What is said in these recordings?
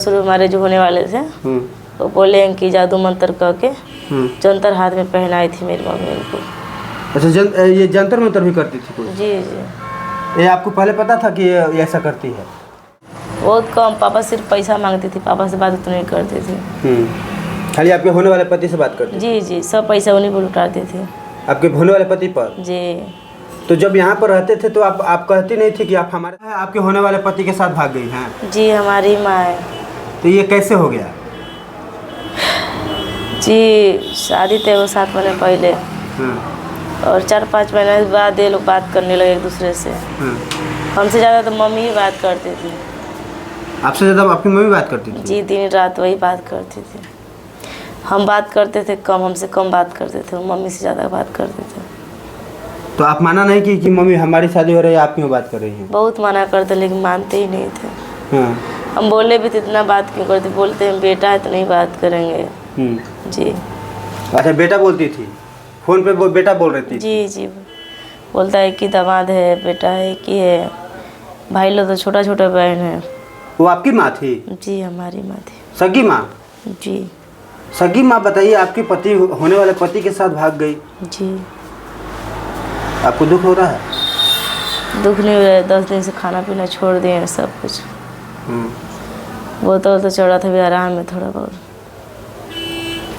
शुरू हमारे जो होने वाले थे तो बोले कि जादू मंत्र करके जंतर हाथ में पहनाई थी मेरी मम्मी उनको। अच्छा, ये जंतर मंतर भी करती थी कोई? जी जी। ये आपको पहले पता था कि ये ऐसा करती है? बहुत कम, पापा सिर्फ पैसा मांगती थी, पापा से बात उतनी करती थी। खाली आपके होने वाले पति से बात करती? जी जी, सब पैसा उन्हीं पर लुटाती थी। आपके होने वाले पति पर? जी। तो जब यहाँ पर रहते थे तो आप कहती नहीं थी कि आप हमारे आपके होने वाले पति के साथ भाग गई हैं? जी, हमारी माँ है। तो ये कैसे हो गया? जी, शादी थे वो 7 महीने पहले और 4-5 महीने बाद ये लोग बात करने लगे एक दूसरे से। हमसे ज़्यादा तो मम्मी ही बात करती थी। आपसे ज़्यादा आपकी मम्मी बात करती थी? जी, दिन रात वही बात करती थी। हम बात करते थे कम, हमसे कम बात करते थे, मम्मी से ज़्यादा बात करते थे। तो आप माना नहीं कि मम्मी हमारी शादी हो रही है, आप क्यों बात कर रही हैं? बहुत मना करते लेकिन मानते ही नहीं थे। हम बोले भी थे इतना बात क्यों करते, बोलते हैं बेटा है तो नहीं बात करेंगे। जी। अच्छा, बेटा बोलती थी फ़ोन पे, बेटा बोल रही थी? जी जी, बोलता है कि दामाद है, बेटा है कि है, भाई लोग तो छोटा छोटा बहन है। वो आपकी माँ थी? जी, हमारी माँ थी। सगी माँ? जी। सगी माँ बताइए, आपके पति होने वाले पति के साथ भाग गई? जी। आपको दुख हो रहा है? दुख नहीं हो रहा है, 10 दिन से खाना पीना छोड़ दिए हैं सब कुछ। वो तो चढ़ा था भी आराम में थोड़ा बहुत।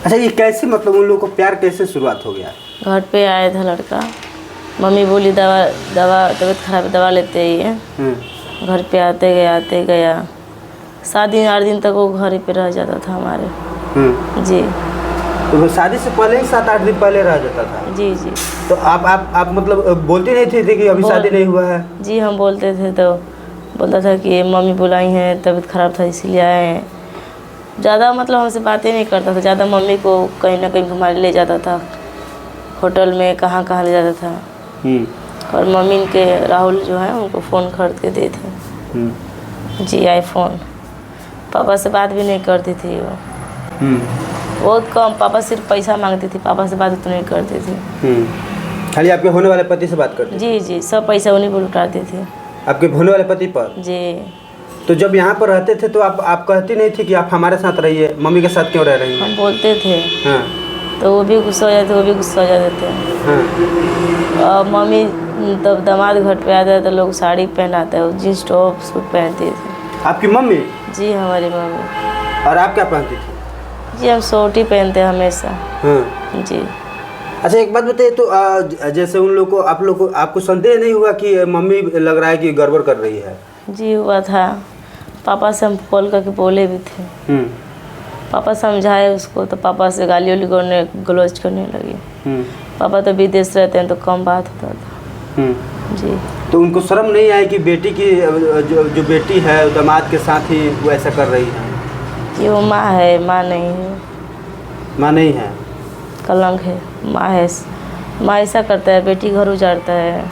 अच्छा, ये कैसे मतलब उन लोगों को प्यार कैसे शुरुआत हो गया? घर पे आया था लड़का, मम्मी बोली दवा तबीयत खराब है, दवा लेते ही है। घर पे आते गया 7 दिन 8 दिन तक वो घर ही पे रह जाता था हमारे। जी। तो वो शादी से पहले ही 7-8 दिन पहले रह जाता था? जी जी। तो आप मतलब बोलती नहीं थी कि अभी शादी नहीं हुआ है? जी, हम बोलते थे तो बोलता था कि मम्मी बुलाई हैं, तबीयत खराब था इसीलिए आए हैं। ज़्यादा मतलब हमसे बातें नहीं करता था, ज़्यादा मम्मी को कहीं ना कहीं घुमाने ले जाता था, होटल में कहाँ कहाँ ले जाता था। और मम्मी के राहुल जो है उनको फ़ोन खरीद के दे थे। जी, आईफोन। पापा से बात भी नहीं करती थी वो। बहुत कम, पापा सिर्फ पैसा मांगती थी, पापा से बात उतनी करती थी। खाली आपके होने वाले पति से बात करती? जी जी, सब पैसा उन्हीं पर लुटाती थी। आपके होने वाले पति पर? जी। तो जब यहाँ पर रहते थे तो आप कहती नहीं थी कि आप हमारे साथ रहिए, मम्मी के साथ क्यों रह रही हैं? हम बोलते थे। हाँ। तो वो भी गुस्सा हो जाते, वो भी गुस्सा हो जाते थे। हाँ। और मम्मी तब दामाद घर पे आता है तो लोग साड़ी पहनाते हैं, जीन्स टॉप सूट पहनती थी। आपकी मम्मी? जी, हमारी मम्मी। और आप क्या पहनती थी? जी, हम सोटी पहनते हैं हमेशा। हाँ। जी। अच्छा, एक बात बताइए, तो जैसे उन लोग को आपको संदेह नहीं हुआ कि मम्मी लग रहा है कि गड़बड़ कर रही है? जी, हुआ था। पापा से हम कॉल करके बोले भी थे। पापा समझाए उसको तो पापा से गाली वाली करने गलौज करने लगे। पापा तो विदेश रहते हैं तो कम बात होता था। जी। तो उनको शर्म नहीं आई कि बेटी की जो बेटी है दामाद के साथ ही वो ऐसा कर रही है? जी, वो माँ है, माँ नहीं है। माँ नहीं है? कलंक है, माँ है। माँ ऐसा करता है, बेटी घर उजाड़ता है।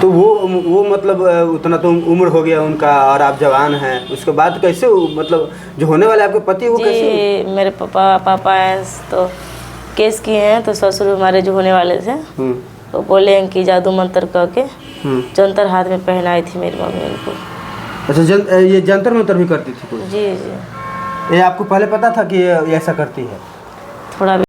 तो वो मतलब उतना तो उम्र हो गया उनका और आप जवान हैं, उसके बाद कैसे मतलब जो होने वाले आपके पति वो कैसे? मेरे पापा हैं तो केस किए हैं, तो ससुर हमारे जो होने वाले थे तो बोले कि जादू मंत्र करके जंतर हाथ में पहनाई थी मेरी मम्मी उनको। अच्छा, ये जंतर मंतर भी करती थी कोई? जी जी। ये आपको पहले पता था कि ये ऐसा करती है? थोड़ा